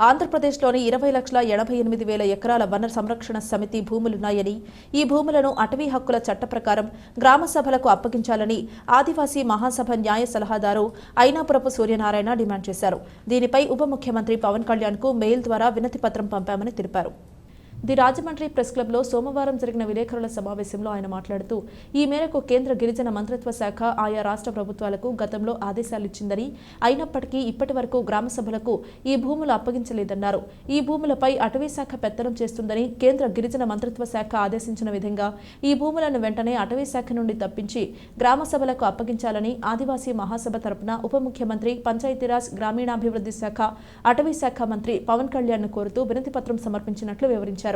ఆంధ్రప్రదేశ్లోని 20,88,000 ఎకరాల వన సంరక్షణ సమితి భూములున్నాయని, ఈ భూములను అటవీ హక్కుల చట్ట ప్రకారం గ్రామ సభలకు అప్పగించాలని ఆదివాసీ మహాసభ న్యాయ సలహాదారు అయినాపురపు సూర్యనారాయణ డిమాండ్ చేశారు. దీనిపై ఉప ముఖ్యమంత్రి పవన్ కళ్యాణ్కు మెయిల్ ద్వారా వినతి పత్రం పంపామని తెలిపారు. ది రాజమండ్రి ప్రెస్ క్లబ్లో సోమవారం జరిగిన విలేకరుల సమావేశంలో ఆయన మాట్లాడుతూ, ఈ మేరకు కేంద్ర గిరిజన మంత్రిత్వ శాఖ ఆయా రాష్ట్ర ప్రభుత్వాలకు గతంలో ఆదేశాలిచ్చిందని, అయినప్పటికీ ఇప్పటి వరకు గ్రామ సభలకు ఈ భూములు అప్పగించలేదన్నారు. ఈ భూములపై అటవీ శాఖ పెత్తనం చేస్తుందని కేంద్ర గిరిజన మంత్రిత్వ శాఖ ఆదేశించిన విధంగా ఈ భూములను వెంటనే అటవీ శాఖ నుండి తప్పించి గ్రామ సభలకు అప్పగించాలని ఆదివాసీ మహాసభ తరపున ఉప ముఖ్యమంత్రి, పంచాయతీరాజ్, గ్రామీణాభివృద్ధి శాఖ, అటవీ శాఖ మంత్రి పవన్ కళ్యాణ్ను కోరుతూ వినతి పత్రం సమర్పించినట్లు వివరించారు.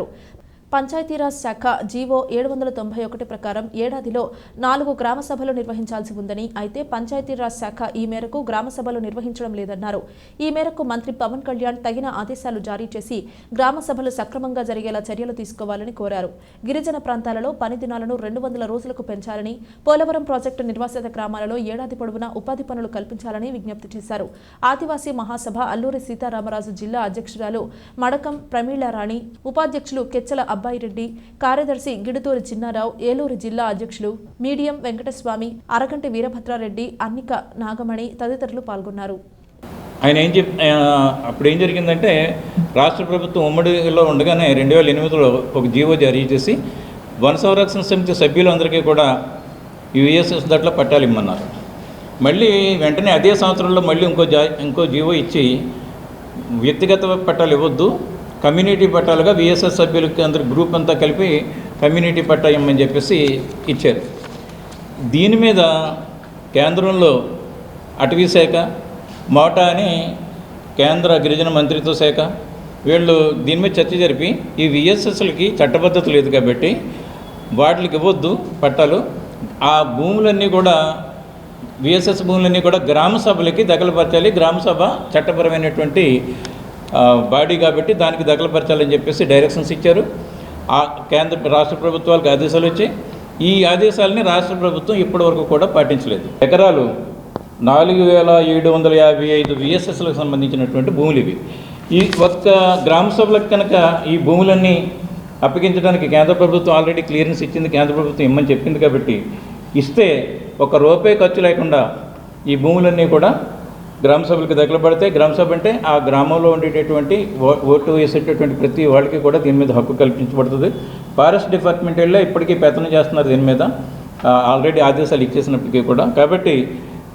పంచాయతీరాజ్ శాఖ జీవో 791 ప్రకారం ఏడాదిలో 4 గ్రామ సభలు నిర్వహించాల్సి ఉందని, అయితే పంచాయతీరాజ్ శాఖ ఈ మేరకు గ్రామ సభలు నిర్వహించడం లేదన్నారు. ఈ మేరకు మంత్రి పవన్ కళ్యాణ్ తగిన ఆదేశాలు జారీ చేసి గ్రామ సభలు సక్రమంగా జరిగేలా చర్యలు తీసుకోవాలని కోరారు. గిరిజన ప్రాంతాలలో పని దినాలను 200 రోజులకు పెంచాలని, పోలవరం ప్రాజెక్టు నిర్వాసిత గ్రామాలలో ఏడాది పొడవునా ఉపాధి పనులు కల్పించాలని విజ్ఞప్తి చేశారు. ఆదివాసీ మహాసభ అల్లూరి సీతారామరాజు జిల్లా అధ్యక్షురాలు మడకం ప్రమీళారాణి, ఉపాధ్యక్షులు కెచ్చల అబ్బాయిరెడ్డి, కార్యదర్శి గిడుతూరి చిన్నారావు, ఏలూరు జిల్లా అధ్యక్షులు మీడియం వెంకటస్వామి, అరగంటి వీరభద్రారెడ్డి, అన్నిక నాగమణి తదితరులు పాల్గొన్నారు. ఆయన అప్పుడు ఏం జరిగిందంటే, రాష్ట్ర ప్రభుత్వం ఉమ్మడిలో ఉండగానే 2008లో ఒక జీవో జారీ చేసి వన సంరక్షణ సమితి సభ్యులందరికీ కూడా యుఎస్ఎస్ దాంట్లో పట్టాలు ఇమ్మన్నారు. మళ్ళీ వెంటనే అదే సంవత్సరంలో మళ్ళీ ఇంకో జీవో ఇచ్చి వ్యక్తిగత పట్టాలు ఇవ్వద్దు, కమ్యూనిటీ పట్టాలుగా విఎస్ఎస్ సభ్యులకి అందరి గ్రూప్ అంతా కలిపి కమ్యూనిటీ పట్టా ఇమ్మని చెప్పేసి ఇచ్చారు. దీని మీద కేంద్రంలో అటవీ శాఖ, మోటా అని కేంద్ర గిరిజన మంత్రిత్వ శాఖ వీళ్ళు దీని మీద చర్చ జరిపి ఈ విఎస్ఎస్లకి చట్టబద్ధత లేదు కాబట్టి వాటికి ఇవ్వద్దు పట్టాలు, ఆ భూములన్నీ కూడా విఎస్ఎస్ భూములన్నీ కూడా గ్రామ సభలకి దఖలుపరచాలి, గ్రామ సభ చట్టపరమైనటువంటి బాడీ కాబట్టి దానికి దఖలుపరచాలని చెప్పేసి డైరెక్షన్స్ ఇచ్చారు. రాష్ట్ర ప్రభుత్వాలకు ఆదేశాలు వచ్చాయి. ఈ ఆదేశాలని రాష్ట్ర ప్రభుత్వం ఇప్పటివరకు కూడా పాటించలేదు. ఎకరాలు 4,755 విఎస్ఎస్లకు సంబంధించినటువంటి భూములు ఇవి. ఈ ఒక్క గ్రామ సభలకు కనుక ఈ భూములన్నీ అప్పగించడానికి కేంద్ర ప్రభుత్వం ఆల్రెడీ క్లియరెన్స్ ఇచ్చింది, కేంద్ర ప్రభుత్వం ఇమ్మని చెప్పింది కాబట్టి ఇస్తే ₹1 ఖర్చు లేకుండా ఈ భూములన్నీ కూడా గ్రామ సభలకు దఖలుపడితే, గ్రామ సభ అంటే ఆ గ్రామంలో ఉండేటటువంటి ఓటు వేసేటటువంటి ప్రతి వాళ్ళకి కూడా దీని మీద హక్కు కల్పించబడుతుంది. ఫారెస్ట్ డిపార్ట్మెంట్ వెళ్ళి ఇప్పటికీ పెత్తనం చేస్తున్నారు దీని మీద, ఆల్రెడీ ఆదేశాలు ఇచ్చేసినప్పటికీ కూడా. కాబట్టి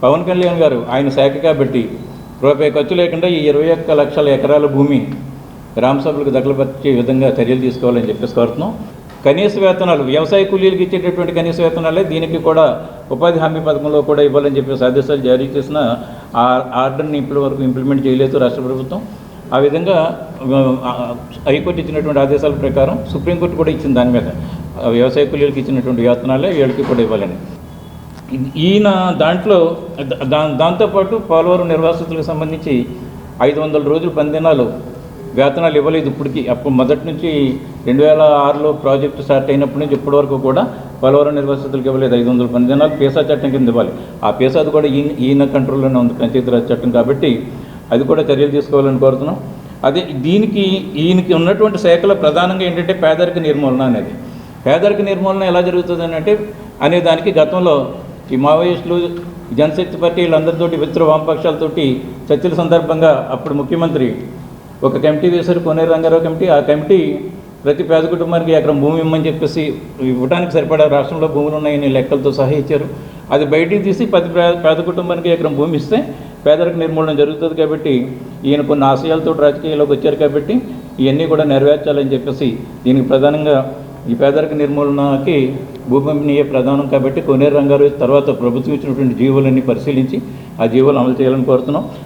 పవన్ కళ్యాణ్ గారు ఆయన శాఖ కాబట్టి ₹1 ఖర్చు లేకుండా ఈ 21 లక్షల ఎకరాల భూమి గ్రామ సభలకు దఖలుపరిచే విధంగా చర్యలు తీసుకోవాలని చెప్పేసి కోరుతున్నాం. కనీస వేతనాలు, వ్యవసాయ కూలీలకు ఇచ్చేటటువంటి కనీస వేతనాలే దీనికి కూడా ఉపాధి హామీ పథకంలో కూడా ఇవ్వాలని చెప్పేసి ఆదేశాలు జారీ చేసిన ఆ ఆర్డర్ని ఇప్పటి వరకు ఇంప్లిమెంట్ చేయలేదు రాష్ట్ర ప్రభుత్వం. ఆ విధంగా హైకోర్టు ఇచ్చినటువంటి ఆదేశాల ప్రకారం సుప్రీంకోర్టు కూడా ఇచ్చింది దాని మీద, వ్యవసాయ కూలీలకు ఇచ్చినటువంటి వేతనాలే వీళ్ళకి కూడా ఇవ్వాలని. ఈయన దాంతోపాటు పోలవరం నిర్వాసితులకు సంబంధించి 500 రోజులు పని దినాలు వేతనాలు ఇవ్వలేదు ఇప్పటికీ. అప్పుడు మొదటి నుంచి 2006లో ప్రాజెక్టు స్టార్ట్ అయినప్పటి నుంచి ఇప్పటి వరకు కూడా పోలవరం నిర్వాసితులకు ఇవ్వలేదు. 500 పని దినాలు పేసా చట్టం కింద ఇవ్వాలి. ఆ పేసాది కూడా ఈయన కంట్రోల్లోనే ఉంది, పంచాయతీరాజ్ చట్టం కాబట్టి అది కూడా చర్యలు తీసుకోవాలని కోరుతున్నాం. అదే ఈయనకి ఉన్నటువంటి శాఖలో ప్రధానంగా ఏంటంటే పేదరిక నిర్మూలన అనేది. పేదరిక నిర్మూలన ఎలా జరుగుతుంది అంటే అనే దానికి గతంలో ఈ మావోయిస్టులు, జనశక్తి పార్టీ వీళ్ళందరితోటి మిత్ర వామపక్షాలతోటి చర్చల సందర్భంగా అప్పుడు ముఖ్యమంత్రి ఒక కమిటీ వేశారు, కోనేరు రంగారావు కమిటీ. ఆ కమిటీ ప్రతి పేద కుటుంబానికి ఎకరం భూమి ఇమ్మని చెప్పేసి ఇవ్వడానికి సరిపడా రాష్ట్రంలో భూములు ఉన్నాయని లెక్కలతో సహా ఇచ్చారు. అది బయటికి తీసి ప్రతి పేద కుటుంబానికి ఎకరం భూమి ఇస్తే పేదరిక నిర్మూలన జరుగుతుంది. కాబట్టి ఈయన కొన్ని ఆశయాలతో రాజకీయాల్లోకి వచ్చారు కాబట్టి ఇవన్నీ కూడా నెరవేర్చాలని చెప్పేసి దీనికి ప్రధానంగా ఈ పేదరిక నిర్మూలనకి భూ పంపిణీయే ప్రధానం కాబట్టి కోనేరు రంగారావు తర్వాత ప్రభుత్వం ఇచ్చినటువంటి జీవోలన్నీ పరిశీలించి ఆ జీవోలు అమలు చేయాలని కోరుతున్నాం.